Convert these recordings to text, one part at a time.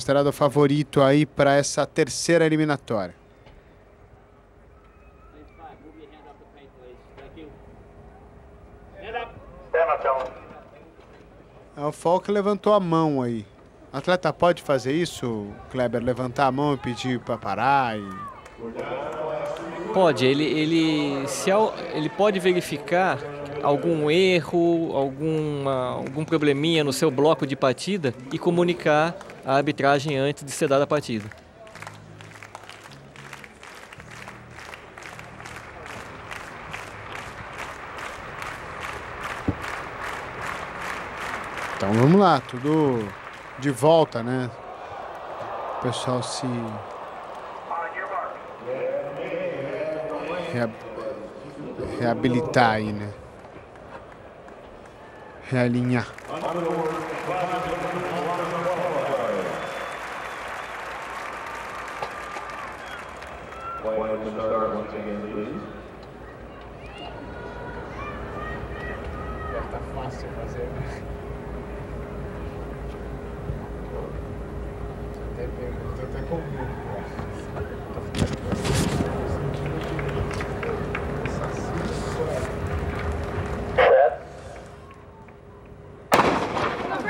considerado o favorito aí para essa terceira eliminatória. O Falk levantou a mão aí. O atleta pode fazer isso, Kleber? Levantar a mão e pedir para parar? Pode, ele pode verificar algum erro, algum probleminha no seu bloco de partida e comunicar a arbitragem antes de ser dada a partida. Então vamos lá, tudo de volta, né? O pessoal se reabilitar aí, né? Realinhar. Tá fácil fazer. Até com medo.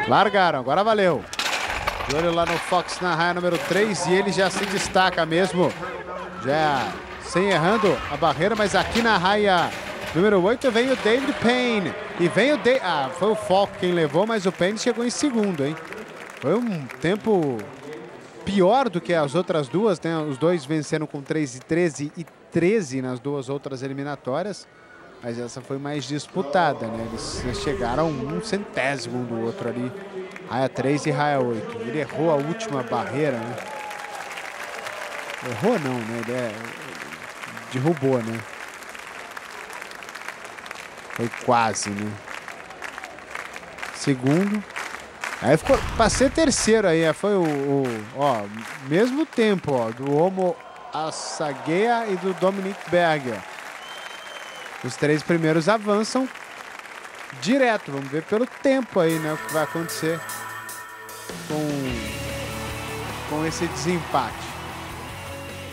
Largaram, agora valeu. De olho lá no Fox na raia número 3 e ele já se destaca mesmo. Já sem errando a barreira, mas aqui na raia número 8 vem o David Payne. E vem o foi o Falk quem levou, mas o Payne chegou em segundo, hein? Foi um tempo pior do que as outras duas, né? Os dois venceram com 3:13 e 13 nas duas outras eliminatórias. Mas essa foi mais disputada, né? Eles chegaram um centésimo um do outro ali. Raia 3 e raia 8. Ele errou a última barreira, né? Errou não, né? Ele derrubou, né? Foi quase, né? Segundo. Aí ficou pra ser terceiro aí. Foi ó, mesmo tempo, ó, do Omo Assaguea e do Dominic Berger. Os três primeiros avançam direto. Vamos ver pelo tempo aí, né? O que vai acontecer com esse desempate.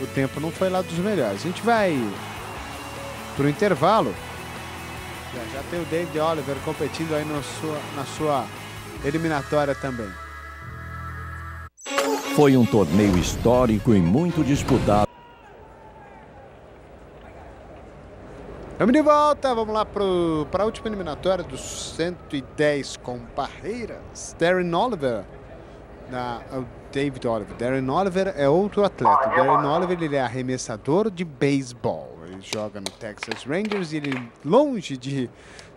O tempo não foi lá dos melhores. A gente vai pro intervalo. Já tem o David Oliver competindo aí na sua eliminatória também. Foi um torneio histórico e muito disputado. Vamos de volta, vamos lá para a última eliminatória dos 110 com barreiras. Darren Oliver, o David Oliver. Darren Oliver é outro atleta. Darren Oliver, ele é arremessador de beisebol. Ele joga no Texas Rangers e ele, longe de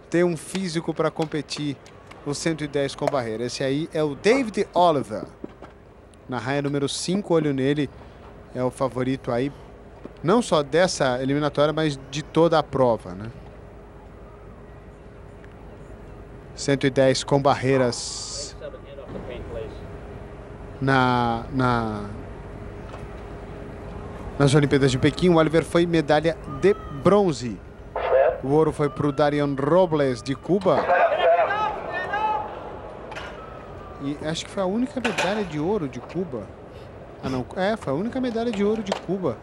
ter um físico para competir os 110 com barreira. Esse aí é o David Oliver. Na raia número 5, olho nele, é o favorito aí. Não só dessa eliminatória, mas de toda a prova, né? 110 com barreiras nas Olimpíadas de Pequim. O Oliver foi medalha de bronze. O ouro foi para o Darian Robles, de Cuba. E acho que foi a única medalha de ouro de Cuba. Ah, não. Foi a única medalha de ouro de Cuba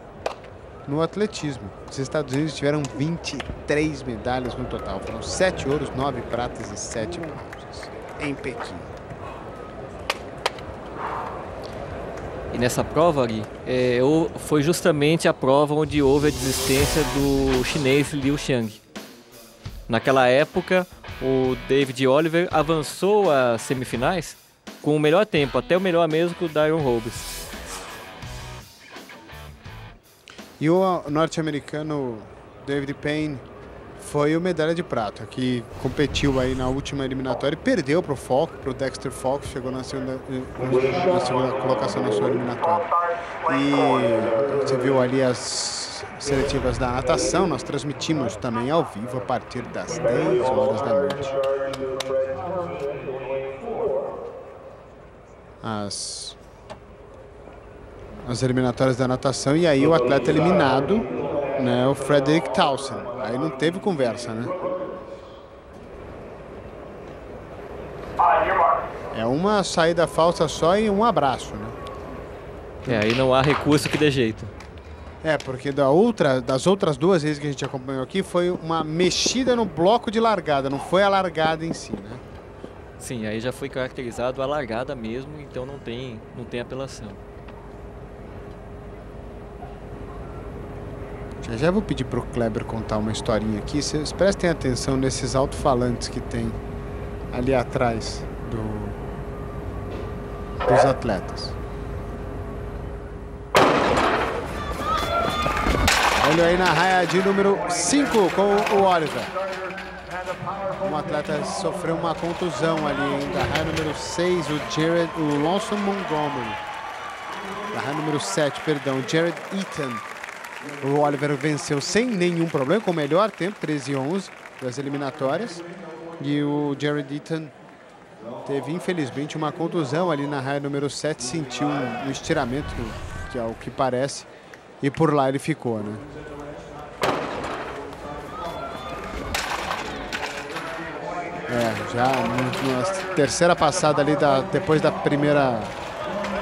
no atletismo. Os Estados Unidos tiveram 23 medalhas no total. Foram 7 ouros, 9 pratas e 7 bronzes em Pequim. E nessa prova, Gui, foi justamente a prova onde houve a desistência do chinês Liu Xiang. Naquela época, o David Oliver avançou às semifinais com o melhor tempo, até o melhor mesmo que o Darian Robles. E o norte-americano David Payne foi o medalha de prata, que competiu aí na última eliminatória e perdeu para o Falk, para o Dexter Falk, chegou na segunda colocação na sua eliminatória. E você viu ali as seletivas da natação, nós transmitimos também ao vivo a partir das 10 horas da noite. As eliminatórias da natação, e aí o atleta eliminado, né, o Frederick Towson. Aí não teve conversa, né? É uma saída falsa só e um abraço, né? Aí não há recurso que dê jeito. Porque das outras 2 vezes que a gente acompanhou aqui, foi uma mexida no bloco de largada, não foi a largada em si, né? Sim, aí já foi caracterizado a largada mesmo, então não tem apelação. Já vou pedir pro Kleber contar uma historinha aqui. Vocês prestem atenção nesses alto-falantes que tem ali atrás dos atletas. Olha aí na raia de número 5 com o Oliver. Um atleta sofreu uma contusão ali, da raia número 6, o Lawson Montgomery. Da raia número 7, perdão, o Jared Eaton. O Oliver venceu sem nenhum problema, com o melhor tempo, 13:11 das eliminatórias. E o Jared Eaton teve, infelizmente, uma contusão ali na raia número 7, sentiu um estiramento, que é o que parece, e por lá ele ficou, né? Já na terceira passada ali, depois da primeira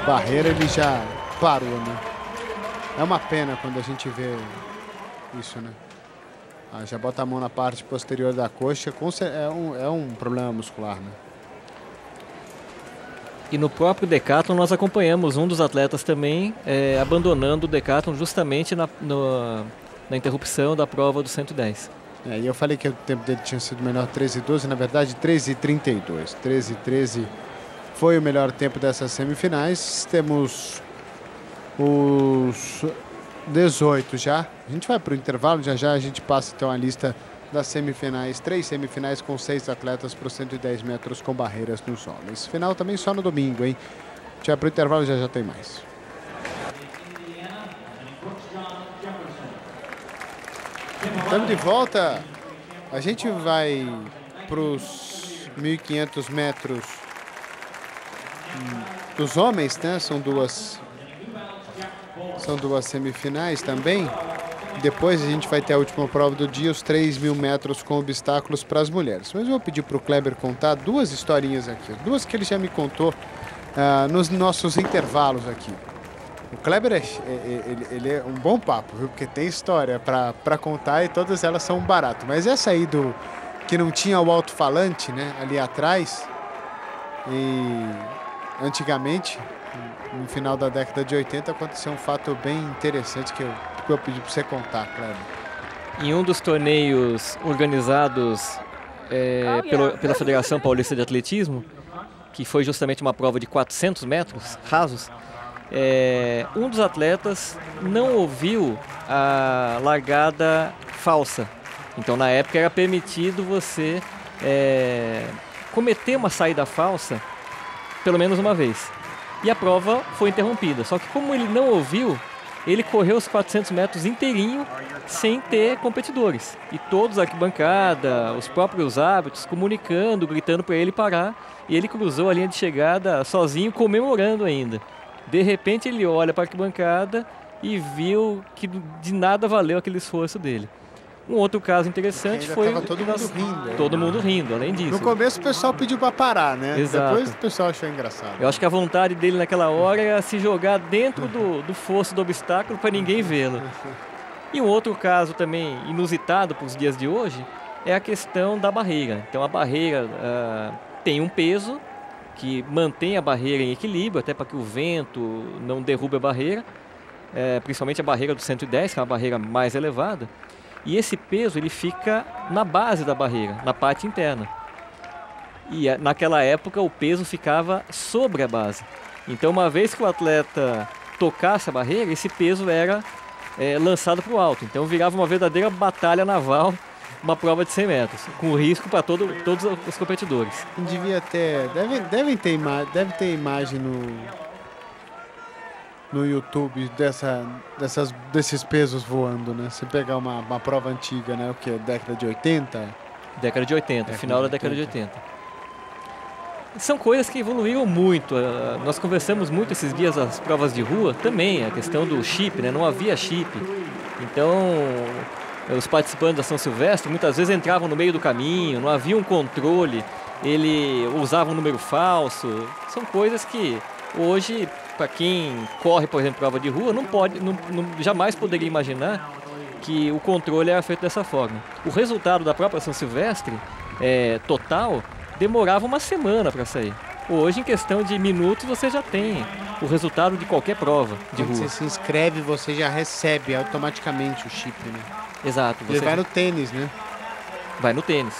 barreira, ele já parou, né? É uma pena quando a gente vê isso, né? Já bota a mão na parte posterior da coxa, é um problema muscular, né? E no próprio decathlon nós acompanhamos um dos atletas também abandonando o decathlon justamente na interrupção da prova do 110. E eu falei que o tempo dele tinha sido melhor, 13:12, na verdade 13:32. 13:13 foi o melhor tempo dessas semifinais. Temos os 18 já. A gente vai para o intervalo, já a gente passa então a lista das semifinais. 3 semifinais com 6 atletas para os 110 metros com barreiras no solo. Esse final também só no domingo, hein? A gente vai para o intervalo, já tem mais. Estamos de volta. A gente vai para os 1.500 metros dos homens, né? São duas semifinais também. Depois a gente vai ter a última prova do dia, os 3.000 metros com obstáculos para as mulheres. Mas eu vou pedir para o Kleber contar 2 historinhas aqui. 2 que ele já me contou nos nossos intervalos aqui. O Kleber ele é um bom papo, viu? Porque tem história para contar e todas elas são barato. Mas essa aí que não tinha o alto-falante, né, ali atrás, e antigamente, no final da década de 80, aconteceu um fato bem interessante que eu pedi para você contar, Kleber. Em um dos torneios organizados pela Federação Paulista de Atletismo, que foi justamente uma prova de 400 metros rasos, um dos atletas não ouviu a largada falsa. Então, na época, era permitido você cometer uma saída falsa pelo menos uma vez. E a prova foi interrompida. Só que como ele não ouviu, ele correu os 400 metros inteirinho sem ter competidores. E todos, a arquibancada, os próprios árbitros, comunicando, gritando para ele parar. E ele cruzou a linha de chegada sozinho, comemorando ainda. De repente ele olha para a arquibancada e viu que de nada valeu aquele esforço dele. Um outro caso interessante foi todo mundo rindo, além disso. No começo o pessoal pediu para parar, né? Exato. Depois o pessoal achou engraçado. Eu acho que a vontade dele naquela hora era se jogar dentro do fosso do obstáculo para ninguém vê-lo. E um outro caso também inusitado para os dias de hoje é a questão da barreira. Então a barreira tem um peso que mantém a barreira em equilíbrio, até para que o vento não derrube a barreira, principalmente a barreira do 110, que é uma barreira mais elevada. E esse peso ele fica na base da barreira, na parte interna. E naquela época o peso ficava sobre a base. Então, uma vez que o atleta tocasse a barreira, esse peso era lançado para o alto. Então virava uma verdadeira batalha naval, uma prova de 100 metros, com risco para todos os competidores. Devia ter, deve ter imagem no YouTube desses pesos voando, né? Se pegar uma prova antiga, né? O que? Década de 80? Década de 80, final da década de 80. São coisas que evoluíram muito. Nós conversamos muito esses dias as provas de rua também, a questão do chip, né? Não havia chip. Então, os participantes da São Silvestre muitas vezes entravam no meio do caminho, não havia um controle, ele usava um número falso. São coisas que hoje para quem corre, por exemplo, prova de rua, jamais poderia imaginar que o controle era feito dessa forma. O resultado da própria São Silvestre, total, demorava uma semana para sair. Hoje, em questão de minutos, você já tem o resultado de qualquer prova de rua. Quando você se inscreve, você já recebe automaticamente o chip, né? Exato. Ele vai no tênis, né? Vai no tênis.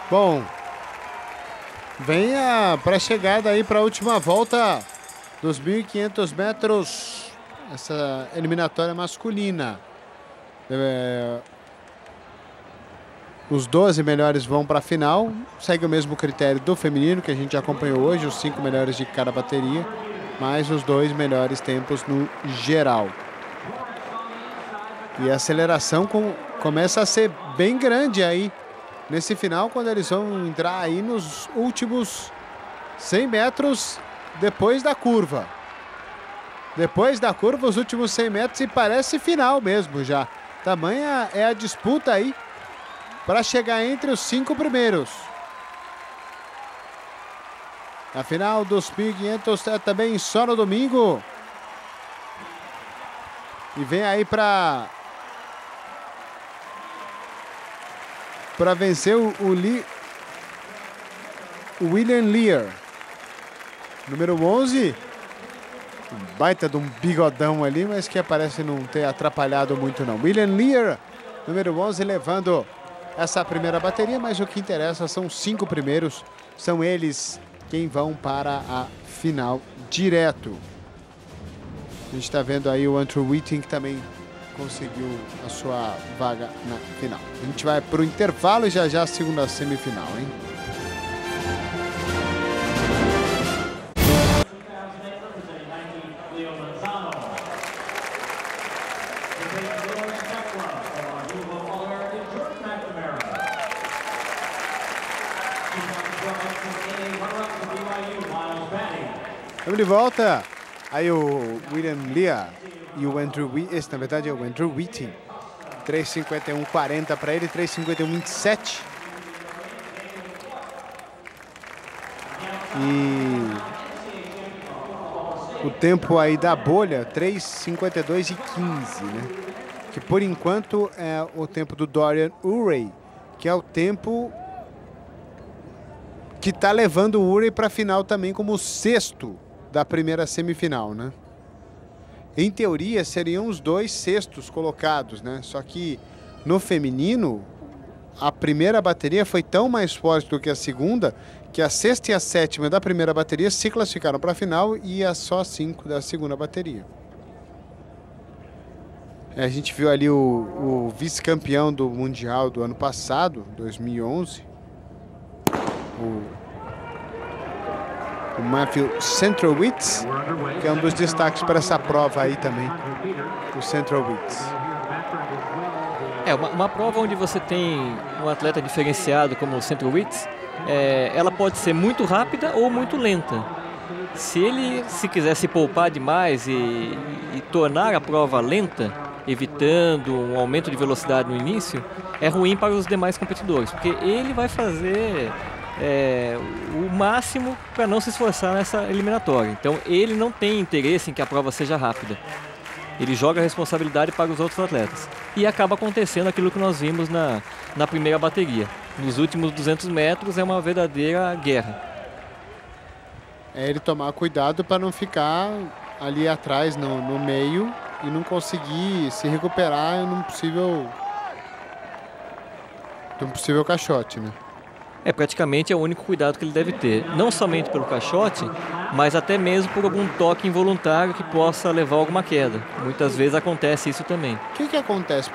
Bom, vem a pré-chegada aí para a última volta dos 1.500 metros, essa eliminatória masculina. Os 12 melhores vão para a final, segue o mesmo critério do feminino que a gente acompanhou hoje, os 5 melhores de cada bateria, mais os 2 melhores tempos no geral. E a aceleração começa a ser bem grande aí nesse final, quando eles vão entrar aí nos últimos 100 metros depois da curva. Depois da curva, os últimos 100 metros, e parece final mesmo já. Tamanha é a disputa aí para chegar entre os 5 primeiros. A final dos 1.500 é também só no domingo. E vem aí para vencer o William Lear, número 11. Um baita de um bigodão ali, mas que parece não ter atrapalhado muito não. William Lear, número 11, levando essa primeira bateria, mas o que interessa são os 5 primeiros. São eles quem vão para a final direto. A gente está vendo aí o Andrew Whiting, que também conseguiu a sua vaga na final. A gente vai para o intervalo e já a segunda semifinal, hein? Estamos de volta. Aí o William Lear e o Andrew Whiting, esse na verdade é o Andrew Whiting, 3:51:40 para ele, 3:51:27. E o tempo aí da bolha, 3:52:15, né? Que por enquanto é o tempo do Dorian Urey, que é o tempo que está levando o Urey para a final também como o 6º da primeira semifinal, né? Em teoria seriam os 2 6º colocados, né? Só que no feminino a primeira bateria foi tão mais forte do que a segunda, que a 6ª e a 7ª da primeira bateria se classificaram para a final e a só 5 da segunda bateria. A gente viu ali o vice-campeão do Mundial do ano passado, 2011, o Matthew Centrowitz, que é um dos destaques para essa prova aí também, o Centrowitz. É uma prova onde você tem um atleta diferenciado como o Centrowitz, ela pode ser muito rápida ou muito lenta. Se ele quiser se poupar demais e tornar a prova lenta, evitando um aumento de velocidade no início, é ruim para os demais competidores, porque ele vai fazer o máximo para não se esforçar nessa eliminatória. Então ele não tem interesse em que a prova seja rápida. Ele joga a responsabilidade para os outros atletas. E acaba acontecendo aquilo que nós vimos na primeira bateria. Nos últimos 200 metros é uma verdadeira guerra. É ele tomar cuidado para não ficar ali atrás no meio e não conseguir se recuperar num possível caixote, né? Praticamente é o único cuidado que ele deve ter. Não somente pelo caixote, mas até mesmo por algum toque involuntário que possa levar a alguma queda. Muitas vezes acontece isso também. O que acontece?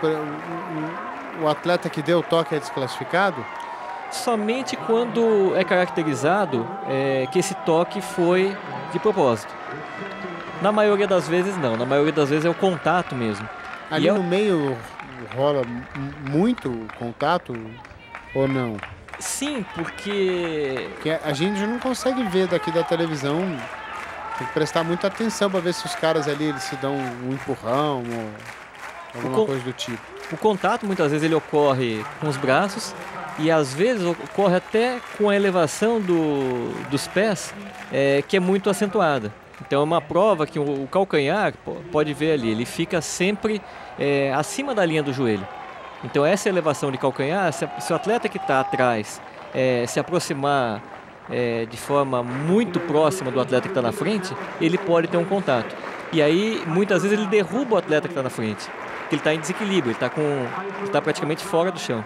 O atleta que deu o toque é desclassificado? Somente quando é caracterizado que esse toque foi de propósito. Na maioria das vezes não. Na maioria das vezes é o contato mesmo. Ali no meio rola muito contato ou não? Sim, porque a gente não consegue ver daqui da televisão. Tem que prestar muita atenção para ver se os caras ali eles se dão um empurrão ou alguma coisa do tipo. O contato muitas vezes ele ocorre com os braços E às vezes ocorre até com a elevação dos pés, que é muito acentuada. Então é uma prova que o calcanhar, pode ver ali, ele fica sempre acima da linha do joelho. Então essa elevação de calcanhar, se o atleta que está atrás se aproximar de forma muito próxima do atleta que está na frente, ele pode ter um contato. E aí, muitas vezes, ele derruba o atleta que está na frente, porque ele está em desequilíbrio, ele está praticamente fora do chão.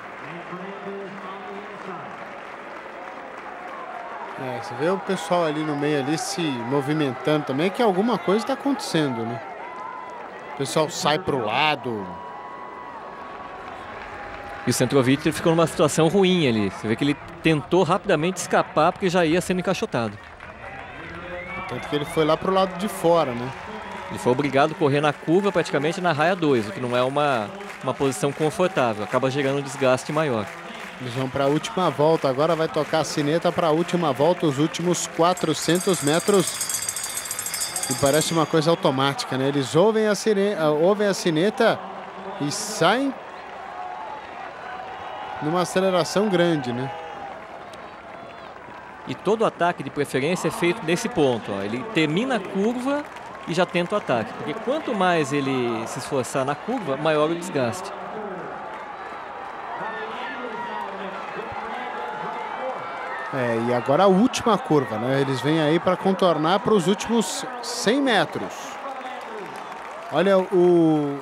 Você vê o pessoal ali no meio ali se movimentando também, que alguma coisa está acontecendo, né? O pessoal sai para o lado. E o Centrovic ficou numa situação ruim ali. Você vê que ele tentou rapidamente escapar porque já ia sendo encaixotado. Tanto que ele foi lá para o lado de fora, né? Ele foi obrigado a correr na curva praticamente na raia 2, o que não é uma posição confortável. Acaba gerando um desgaste maior. Eles vão para a última volta. Agora vai tocar a sineta para a última volta, os últimos 400 metros. E parece uma coisa automática, né? Eles ouvem a sineta e saem numa aceleração grande, né? E todo o ataque de preferência é feito nesse ponto, ó. Ele termina a curva e já tenta o ataque, porque quanto mais ele se esforçar na curva, maior o desgaste. E agora a última curva, né? Eles vêm aí para contornar para os últimos 100 metros. Olha o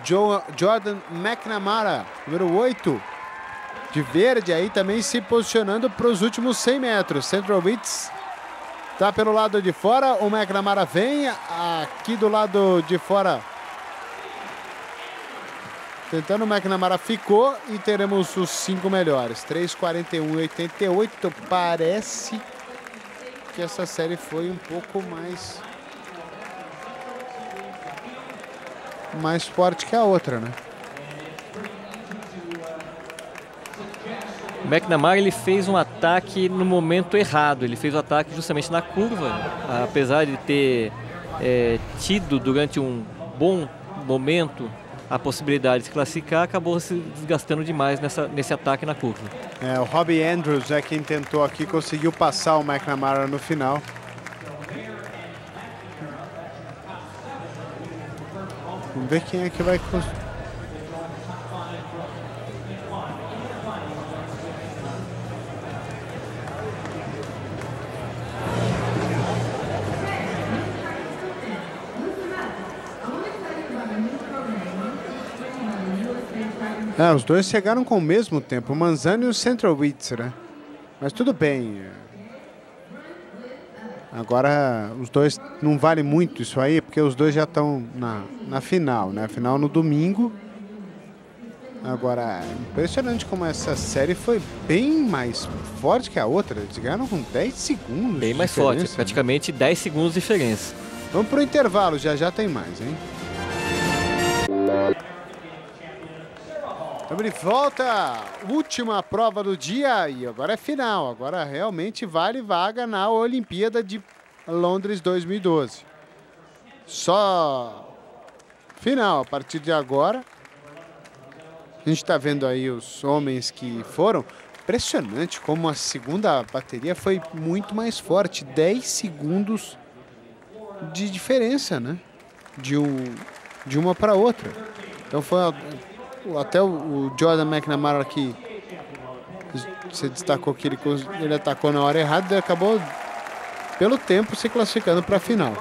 Jordan McNamara, número 8, de verde, aí também se posicionando para os últimos 100 metros. Centrovic está pelo lado de fora, o McNamara vem aqui do lado de fora. Tentando, o McNamara ficou e teremos os 5 melhores. 3:41:88. Parece que essa série foi um pouco mais forte que a outra, né? O McNamara, ele fez um ataque no momento errado. Ele fez o ataque justamente na curva. Apesar de ter tido durante um bom momento a possibilidade de se classificar, acabou se desgastando demais nesse ataque na curva. O Robbie Andrews é quem tentou aqui, conseguiu passar o McNamara no final. Vamos ver quem é que vai conseguir. Os dois chegaram com o mesmo tempo, o Manzano e o Centrovic, né? Mas tudo bem. Agora os dois não vale muito isso aí, porque os dois já estão na final, né? Final no domingo. Agora, impressionante como essa série foi bem mais forte que a outra. Eles ganharam com 10 segundos. Bem mais forte, praticamente 10 segundos de diferença. Vamos pro intervalo, já tem mais, hein? Estamos de volta, última prova do dia e agora é final. Agora realmente vale vaga na Olimpíada de Londres 2012. Só final a partir de agora. A gente está vendo aí os homens que foram. Impressionante como a segunda bateria foi muito mais forte. 10 segundos de diferença, né? De uma para outra. Então foi... Até o Jordan McNamara aqui, você destacou que ele atacou na hora errada e acabou, pelo tempo, se classificando para a final.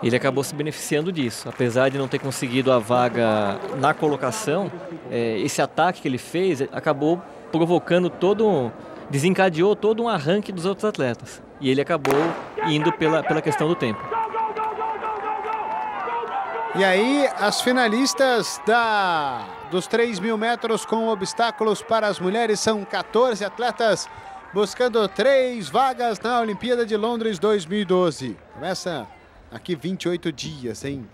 Ele acabou se beneficiando disso. Apesar de não ter conseguido a vaga na colocação, esse ataque que ele fez acabou provocando desencadeou todo um arranque dos outros atletas. E ele acabou indo pela questão do tempo. E aí, as finalistas dos 3.000 metros com obstáculos para as mulheres são 14 atletas buscando 3 vagas na Olimpíada de Londres 2012. Começa aqui 28 dias, hein?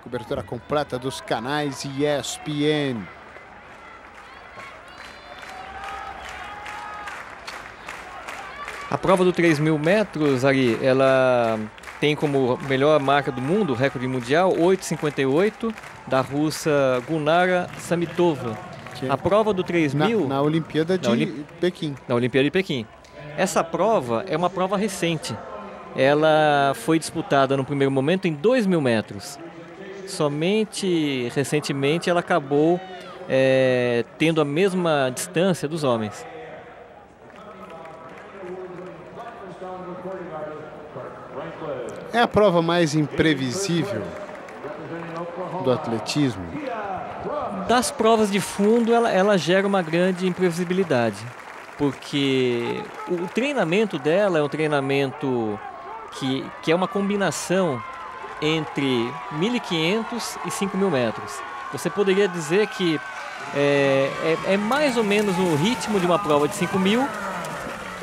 Cobertura completa dos canais ESPN. A prova do 3.000 metros, Ari, ela tem como melhor marca do mundo, recorde mundial, 8,58, da russa Gunara Samitova. A prova do 3.000... Na Olimpíada de Pequim. Na Olimpíada de Pequim. Essa prova é uma prova recente. Ela foi disputada no primeiro momento em 2.000 metros. Somente recentemente ela acabou tendo a mesma distância dos homens. É a prova mais imprevisível do atletismo? Das provas de fundo, ela gera uma grande imprevisibilidade. Porque o treinamento dela é um treinamento que é uma combinação entre 1.500 e 5.000 metros. Você poderia dizer que é mais ou menos o ritmo de uma prova de 5.000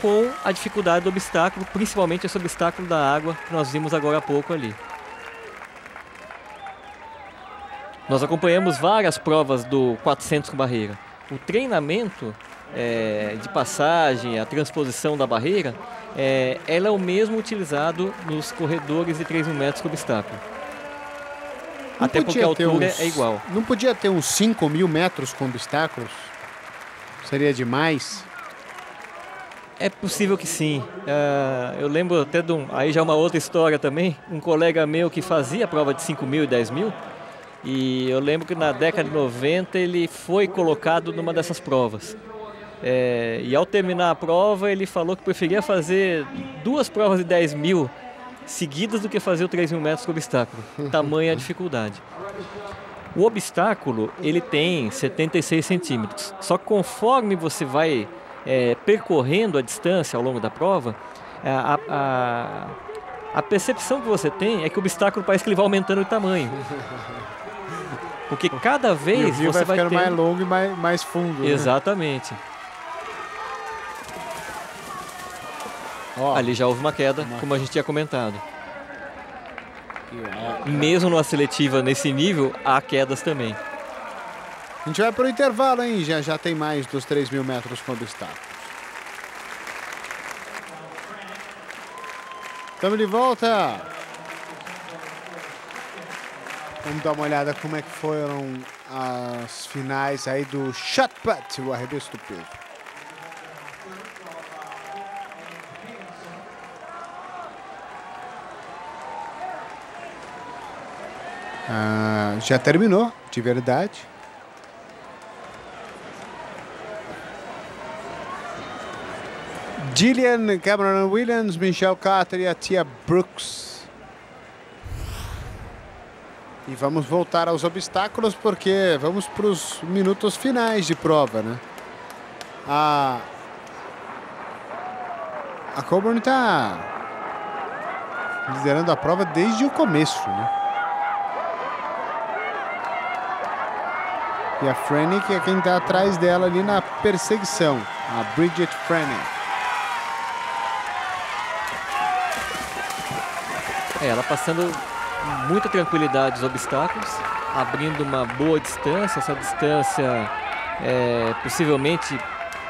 com a dificuldade do obstáculo, principalmente esse obstáculo da água que nós vimos agora há pouco ali. Nós acompanhamos várias provas do 400 com barreira. O treinamento de passagem, a transposição da barreira, ela é o mesmo utilizado nos corredores de 3.000 metros com obstáculo. Até porque a altura é igual. Não podia ter uns 5.000 metros com obstáculos? Seria demais? É possível que sim. Eu lembro até de aí já uma outra história também, um colega meu que fazia a prova de 5.000 e 10.000, e eu lembro que na década de 90 ele foi colocado numa dessas provas. E ao terminar a prova ele falou que preferia fazer 2 provas de 10.000 seguidas do que fazer o 3.000 metros com obstáculo. Tamanha a dificuldade. O obstáculo ele tem 76 centímetros, só que conforme você vai percorrendo a distância ao longo da prova, a percepção que você tem é que o obstáculo parece que ele vai aumentando de tamanho. Porque cada vez você vai ficando mais longo e mais fundo. Exatamente. Né? Ali já houve uma queda, como a gente tinha comentado. Mesmo numa seletiva nesse nível, há quedas também. A gente vai para o intervalo, hein? Já tem mais dos 3.000 metros com obstáculos. Estamos de volta. Vamos dar uma olhada como é que foram as finais aí do shot put, o arremesso do peso. Já terminou, de verdade. Gillian Cameron Williams, Michelle Carter e a Tia Brooks. E vamos voltar aos obstáculos porque vamos para os minutos finais de prova, né? A Coburn está liderando a prova desde o começo, né? E a Frenick é quem está atrás dela ali na perseguição, a Bridget Frenick. Ela passando muita tranquilidade os obstáculos, abrindo uma boa distância. Essa distância possivelmente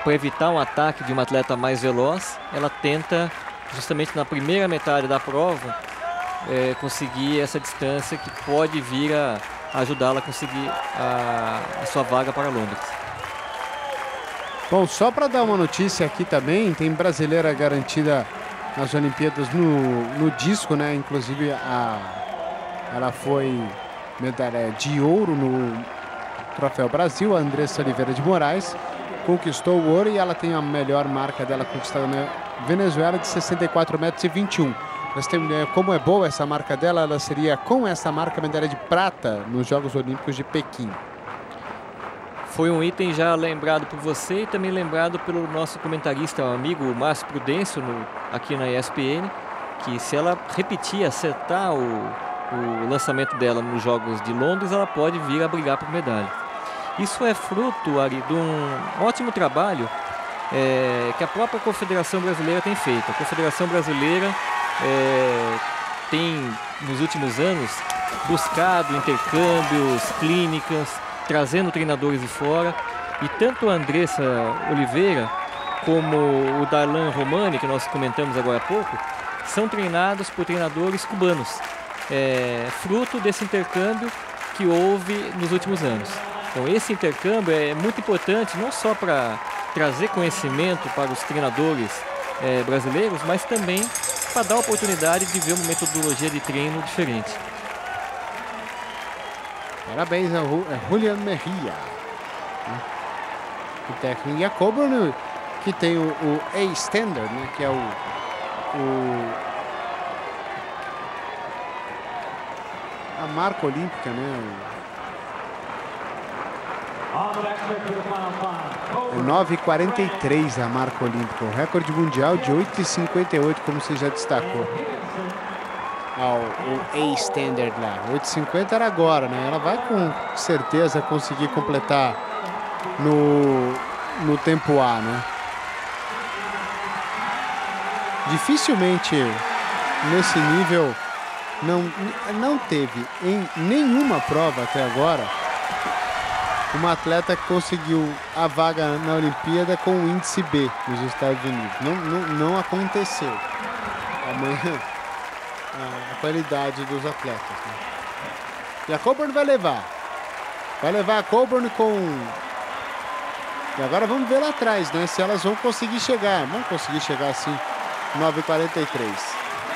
para evitar um ataque de uma atleta mais veloz. Ela tenta justamente na primeira metade da prova conseguir essa distância que pode vir a ajudá-la a conseguir a sua vaga para Londres. Bom, só para dar uma notícia aqui também, tem brasileira garantida nas Olimpíadas no disco, né? Inclusive ela foi medalha de ouro no Troféu Brasil. A Andressa Oliveira de Moraes conquistou o ouro e ela tem a melhor marca dela conquistada na Venezuela de 64,21 metros. Como é boa essa marca dela, ela seria com essa marca medalha de prata nos Jogos Olímpicos de Pequim. Foi um item já lembrado por você e também lembrado pelo nosso comentarista, o amigo Márcio Prudêncio, aqui na ESPN, que se ela repetir, acertar o lançamento dela nos Jogos de Londres, ela pode vir a brigar por medalha. Isso é fruto, Ari, de um ótimo trabalho que a própria Confederação Brasileira tem feito. A Confederação Brasileira tem, nos últimos anos, buscado intercâmbios, clínicas, trazendo treinadores de fora, e tanto a Andressa Oliveira como o Darlan Romani, que nós comentamos agora há pouco, são treinados por treinadores cubanos, fruto desse intercâmbio que houve nos últimos anos. Então esse intercâmbio é muito importante, não só para trazer conhecimento para os treinadores brasileiros, mas também para dar a oportunidade de ver uma metodologia de treino diferente. Parabéns a Julian Mejia, o técnico. E a Coburn, que tem o A-Standard, né, que é a marca olímpica, né? É 9,43 a marca olímpica, o recorde mundial de 8,58, como você já destacou. O A-Standard lá, 8,50 era agora, né? Ela vai com certeza conseguir completar no tempo A, né? Dificilmente nesse nível não teve em nenhuma prova até agora uma atleta que conseguiu a vaga na Olimpíada com o índice B nos Estados Unidos. Não aconteceu. Amanhã a qualidade dos atletas, né? E a Coburn vai levar a Coburn com... E agora vamos ver lá atrás, né? Se elas vão conseguir chegar. Vão conseguir chegar assim, 9,43.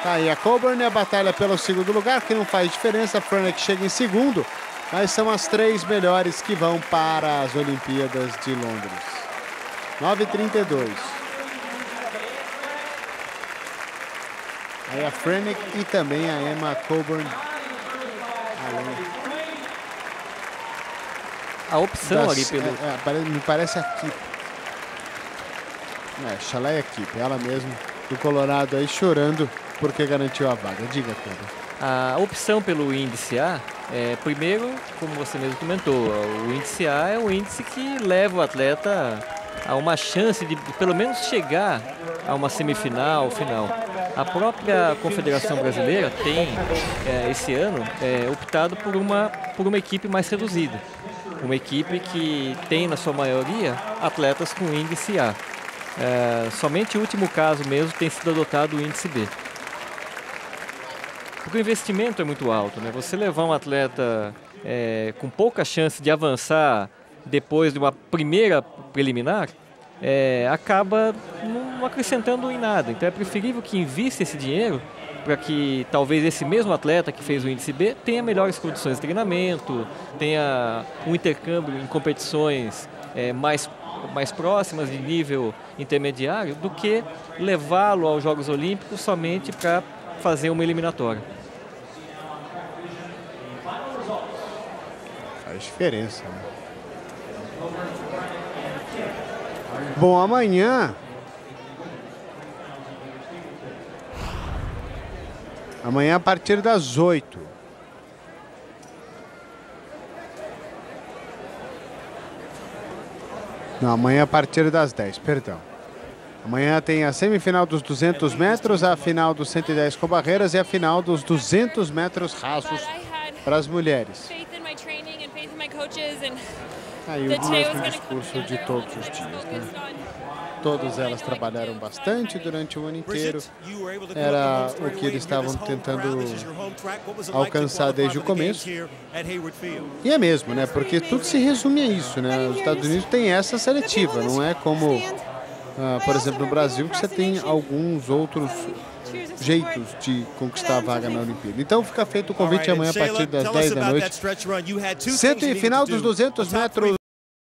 Tá aí a Coburn, a batalha pelo segundo lugar, que não faz diferença. A Franek chega em segundo, mas são as 3 melhores que vão para as Olimpíadas de Londres. 9,32. Aí a Franek e também a Emma Coburn. A opção ali pelo... me parece aqui. Shaleia Kipp, ela mesma, do Colorado aí chorando porque garantiu a vaga. Diga, cara. A opção pelo índice A, primeiro, como você mesmo comentou, o índice A é o índice que leva o atleta a uma chance de pelo menos chegar a uma semifinal, final. A própria Confederação Brasileira tem, esse ano, optado por uma equipe mais reduzida. Uma equipe que tem, na sua maioria, atletas com índice A. Somente o último caso mesmo tem sido adotado o índice B. Porque o investimento é muito alto, né? Você levar um atleta com pouca chance de avançar depois de uma primeira preliminar, acaba não acrescentando em nada. Então é preferível que invista esse dinheiro para que talvez esse mesmo atleta que fez o índice B tenha melhores condições de treinamento, tenha um intercâmbio em competições mais próximas de nível intermediário, do que levá-lo aos Jogos Olímpicos somente para fazer uma eliminatória. Faz diferença, né? Bom, amanhã a partir das 8. Não, amanhã a partir das 10, perdão. Amanhã tem a semifinal dos 200 metros, a final dos 110 com barreiras e a final dos 200 metros rasos para as mulheres. Aí o mesmo discurso de todos os dias, né? Todas elas trabalharam bastante durante o ano inteiro. Era o que eles estavam tentando alcançar desde o começo. E é mesmo, né? Porque tudo se resume a isso, né? Os Estados Unidos têm essa seletiva, não é como, por exemplo, no Brasil, que você tem alguns outros jeitos de conquistar a vaga na Olimpíada. Então fica feito o convite amanhã a partir das 10 da noite. Final dos 200 metros.